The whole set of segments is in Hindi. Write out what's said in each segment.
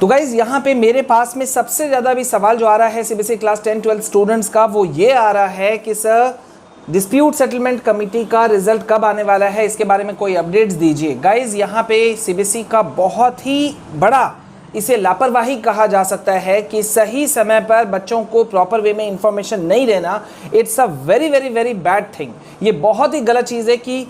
तो गाइज यहाँ पे मेरे पास में सबसे ज़्यादा भी सवाल जो आ रहा है सीबीएसई क्लास 10-12 स्टूडेंट्स का, वो ये आ रहा है कि सर डिस्प्यूट सेटलमेंट कमेटी का रिजल्ट कब आने वाला है, इसके बारे में कोई अपडेट्स दीजिए। गाइज यहाँ पे सीबीएसई का बहुत ही बड़ा, इसे लापरवाही कहा जा सकता है कि सही समय पर बच्चों को प्रॉपर वे में इंफॉर्मेशन नहीं देना। It's a very very very bad thing. ये बहुत ही गलत चीज़ है कि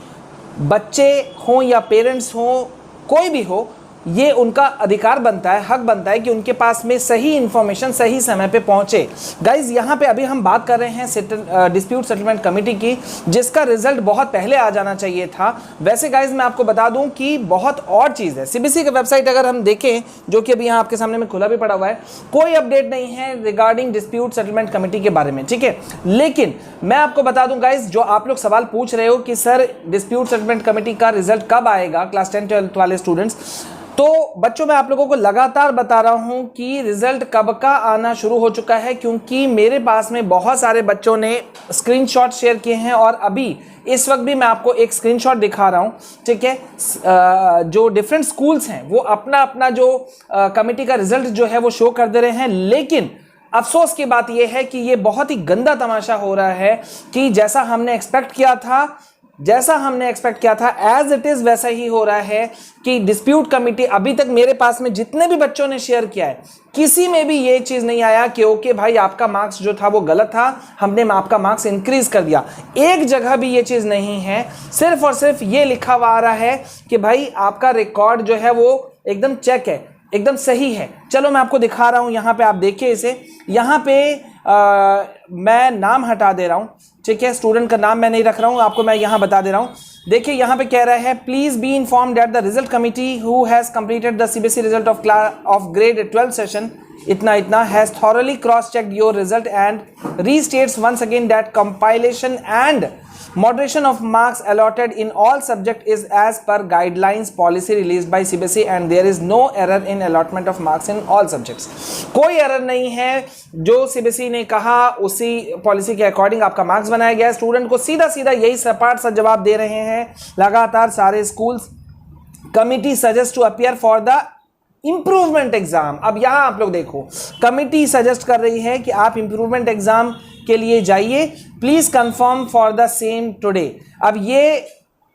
बच्चे हों या पेरेंट्स हों, कोई भी हो, ये उनका अधिकार बनता है, हक बनता है कि उनके पास में सही इंफॉर्मेशन सही समय पे पहुंचे। गाइज यहाँ पे अभी हम बात कर रहे हैं डिस्प्यूट सेटलमेंट कमेटी की, जिसका रिजल्ट बहुत पहले आ जाना चाहिए था। वैसे गाइज मैं आपको बता दूं कि बहुत और चीज़ है। सीबीएसई का वेबसाइट अगर हम देखें, जो कि अभी यहाँ आपके सामने में खुला भी पड़ा हुआ है, कोई अपडेट नहीं है रिगार्डिंग डिस्प्यूट सेटलमेंट कमेटी के बारे में, ठीक है। लेकिन मैं आपको बता दूं गाइज, जो आप लोग सवाल पूछ रहे हो कि सर डिस्प्यूट सेटलमेंट कमेटी का रिजल्ट कब आएगा क्लास 10-12 वाले स्टूडेंट्स, तो बच्चों मैं आप लोगों को लगातार बता रहा हूं कि रिजल्ट कब का आना शुरू हो चुका है, क्योंकि मेरे पास में बहुत सारे बच्चों ने स्क्रीनशॉट शेयर किए हैं और अभी इस वक्त भी मैं आपको एक स्क्रीनशॉट दिखा रहा हूं, ठीक है। जो डिफरेंट स्कूल्स हैं वो अपना अपना जो कमेटी का रिजल्ट जो है वो शो कर दे रहे हैं। लेकिन अफसोस की बात यह है कि ये बहुत ही गंदा तमाशा हो रहा है कि जैसा हमने एक्सपेक्ट किया था एज इट इज वैसा ही हो रहा है कि डिस्प्यूट कमेटी, अभी तक मेरे पास में जितने भी बच्चों ने शेयर किया है, किसी में भी ये चीज नहीं आया कि ओके भाई आपका मार्क्स जो था वो गलत था, हमने आपका मार्क्स इंक्रीज कर दिया। एक जगह भी ये चीज नहीं है। सिर्फ और सिर्फ ये लिखा हुआ आ रहा है कि भाई आपका रिकॉर्ड जो है वो एकदम चेक है, एकदम सही है। चलो मैं आपको दिखा रहा हूं, यहां पे आप देखिए इसे। यहां पे मैं नाम हटा दे रहा हूं, ठीक है, स्टूडेंट का नाम मैं नहीं रख रहा हूं, आपको मैं यहां बता दे रहा हूं। देखिए यहां पे कह रहा है, please be informed that the result committee who has completed the CBSE result of grade 12 session इतना has thoroughly cross checked your result and restates once again that compilation and moderation of marks allotted in all subject is as per guidelines policy released by CBSE and there is no error in allotment of marks in all subjects। कोई एरर नहीं है, जो CBSE ने कहा उसी पॉलिसी के अकॉर्डिंग आपका मार्क्स बनाया गया है। स्टूडेंट को सीधा सीधा यही सपाट सा जवाब दे रहे हैं लगातार सारे schools. Committee suggest to appear for the improvement exam. अब यहां आप लोग देखो, कमिटी सजेस्ट कर रही है कि आप इंप्रूवमेंट एग्जाम के लिए जाइए, please confirm for the same today. अब ये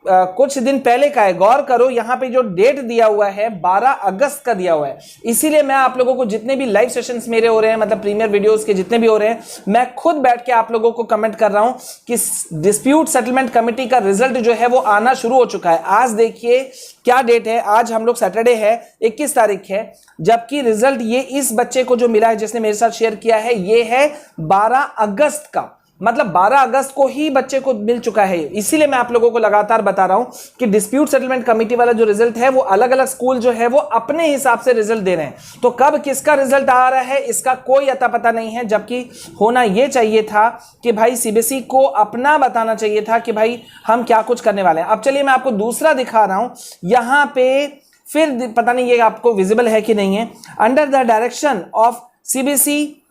कुछ दिन पहले का है, गौर करो यहाँ पे जो डेट दिया हुआ है 12 अगस्त का दिया हुआ है। इसीलिए मैं आप लोगों को जितने भी लाइव सेशंस मेरे हो रहे हैं, मतलब प्रीमियर वीडियोस के जितने भी हो रहे हैं, मैं खुद बैठ के आप लोगों को कमेंट कर रहा हूं कि डिस्प्यूट सेटलमेंट कमेटी का रिजल्ट जो है वो आना शुरू हो चुका है। आज देखिए क्या डेट है, आज हम लोग सैटरडे है, 21 तारीख है, जबकि रिजल्ट ये इस बच्चे को जो मिला है जिसने मेरे साथ शेयर किया है, ये है 12 अगस्त का, मतलब 12 अगस्त को ही बच्चे को मिल चुका है। इसीलिए मैं आप लोगों को लगातार बता रहा हूं कि डिस्प्यूट सेटलमेंट कमेटी वाला जो रिजल्ट है वो अलग अलग स्कूल जो है वो अपने हिसाब से रिजल्ट दे रहे हैं। तो कब किसका रिजल्ट आ रहा है इसका कोई अता पता नहीं है, जबकि होना यह चाहिए था कि भाई सीबीएसई को अपना बताना चाहिए था कि भाई हम क्या कुछ करने वाले हैं। अब चलिए मैं आपको दूसरा दिखा रहा हूं, यहां पे फिर पता नहीं ये आपको विजिबल है कि नहीं है। Under the direction of CBSE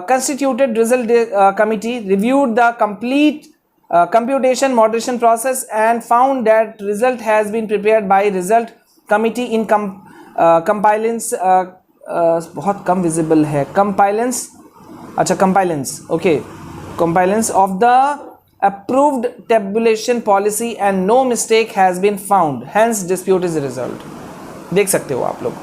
constituted result committee reviewed the complete computation moderation process and found that result has been prepared by result committee in compliance बहुत कम visible है, compliance, अच्छा compliance, okay, compliance of the approved tabulation policy and no mistake has been found, hence dispute is result। देख सकते हो आप लोग,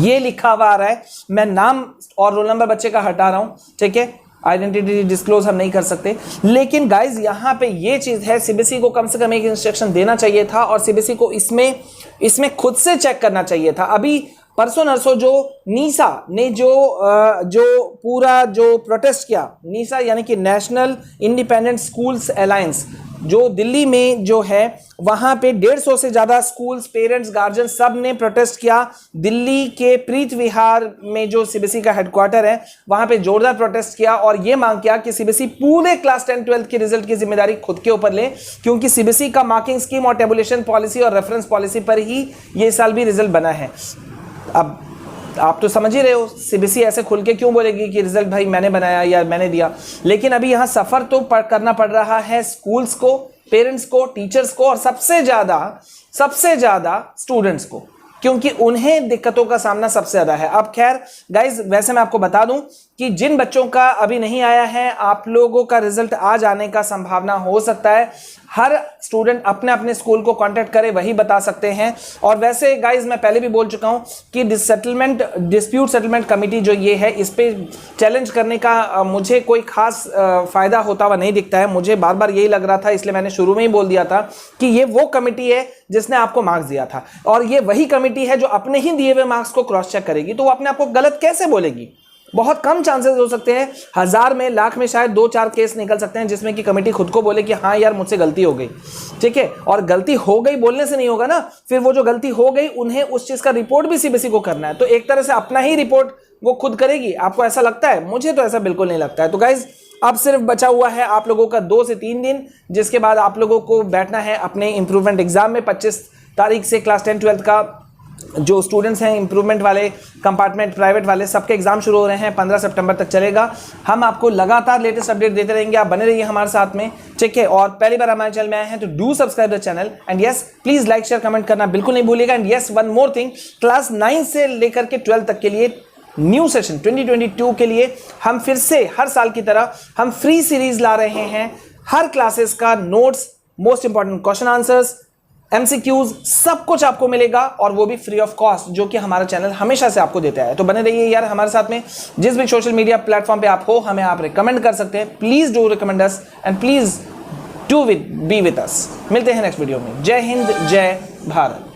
ये लिखा हुआ आ रहा है। मैं नाम और रोल नंबर बच्चे का हटा रहा हूं, ठीक है, आइडेंटिटी डिस्क्लोज हम नहीं कर सकते। लेकिन गाइज यहां पे ये चीज है, सीबीएसई को कम से कम एक इंस्ट्रक्शन देना चाहिए था और सीबीएसई को इसमें खुद से चेक करना चाहिए था। अभी परसों नरसों जो नीसा ने जो पूरा जो प्रोटेस्ट किया, नीसा यानी कि नेशनल इंडिपेंडेंट स्कूल्स अलायंस, जो दिल्ली में जो है वहां पे 150 से ज्यादा स्कूल्स, पेरेंट्स, गार्जियन सब ने प्रोटेस्ट किया। दिल्ली के प्रीत विहार में जो सीबीएसई का हेडक्वार्टर है वहां पे जोरदार प्रोटेस्ट किया और यह मांग किया कि सीबीएसई पूरे क्लास 10-12 के रिजल्ट की जिम्मेदारी खुद के ऊपर ले, क्योंकि सीबीएसई का मार्किंग स्कीम और टेबुलेशन पॉलिसी और रेफरेंस पॉलिसी पर ही ये साल भी रिजल्ट बना है। अब आप तो समझ ही रहे हो, सीबीएसई ऐसे खुल के क्यों बोलेगी कि रिजल्ट भाई मैंने बनाया या मैंने दिया। लेकिन अभी यहां सफर तो करना पड़ रहा है स्कूल्स को, पेरेंट्स को, टीचर्स को और सबसे ज्यादा स्टूडेंट्स को। क्योंकि उन्हें दिक्कतों का सामना सबसे ज्यादा है। अब खैर गाइज, वैसे मैं आपको बता दूं कि जिन बच्चों का अभी नहीं आया है, आप लोगों का रिजल्ट आ जाने का संभावना हो सकता है। हर स्टूडेंट अपने अपने स्कूल को कांटेक्ट करे, वही बता सकते हैं। और वैसे गाइज, मैं पहले भी बोल चुका हूं कि डिस्प्यूट सेटलमेंट कमेटी जो ये है, इस पे चैलेंज करने का मुझे कोई खास फायदा होता हुआ नहीं दिखता है। मुझे बार बार यही लग रहा था, इसलिए मैंने शुरू में ही बोल दिया था कि ये वो कमेटी है जिसने आपको मार्क्स दिया था, और ये वही कमेटी है जो अपने ही दिए हुए मार्क्स को क्रॉस चेक करेगी। तो वो अपने आप को गलत कैसे बोलेगी? बहुत कम चांसेस हो सकते हैं, 1000 में, लाख में शायद 2-4 केस निकल सकते हैं जिसमें कि कमेटी खुद को बोले कि हाँ यार मुझसे गलती हो गई। ठीक है, और गलती हो गई बोलने से नहीं होगा ना, फिर वो जो गलती हो गई उन्हें उस चीज का रिपोर्ट भी सीबीएसई को करना है। तो एक तरह से अपना ही रिपोर्ट वो खुद करेगी। आपको ऐसा लगता है? मुझे तो ऐसा बिल्कुल नहीं लगता है। तो गाइज, अब सिर्फ बचा हुआ है आप लोगों का 2 से 3 दिन, जिसके बाद आप लोगों को बैठना है अपने इंप्रूवमेंट एग्जाम में। 25 तारीख से क्लास 10 12 का जो स्टूडेंट्स हैं इंप्रूवमेंट वाले, कंपार्टमेंट प्राइवेट वाले, सबके एग्जाम शुरू हो रहे हैं। 15 सितंबर तक चलेगा। हम आपको लगातार लेटेस्ट अपडेट देते रहेंगे, आप बने रहिए हमारे साथ में। ठीक है, और पहली बार हमारे चैनल में आए हैं तो do subscribe the channel, and yes please like share comment करना बिल्कुल नहीं भूलिएगा। And yes, one more thing, class 9 से लेकर के 12 तक के लिए न्यू सेशन 2022 के लिए हम फिर से हर साल की तरह हम फ्री सीरीज ला रहे हैं। हर क्लासेस का notes, most important question answers, MCQs, सब कुछ आपको मिलेगा, और वो भी फ्री ऑफ कॉस्ट, जो कि हमारा चैनल हमेशा से आपको देता है। तो बने रहिए यार हमारे साथ में। जिस भी सोशल मीडिया प्लेटफॉर्म पे आप हो, हमें आप रिकमेंड कर सकते हैं। Please do recommend us and please do be with us. मिलते हैं नेक्स्ट वीडियो में। जय हिंद, जय भारत।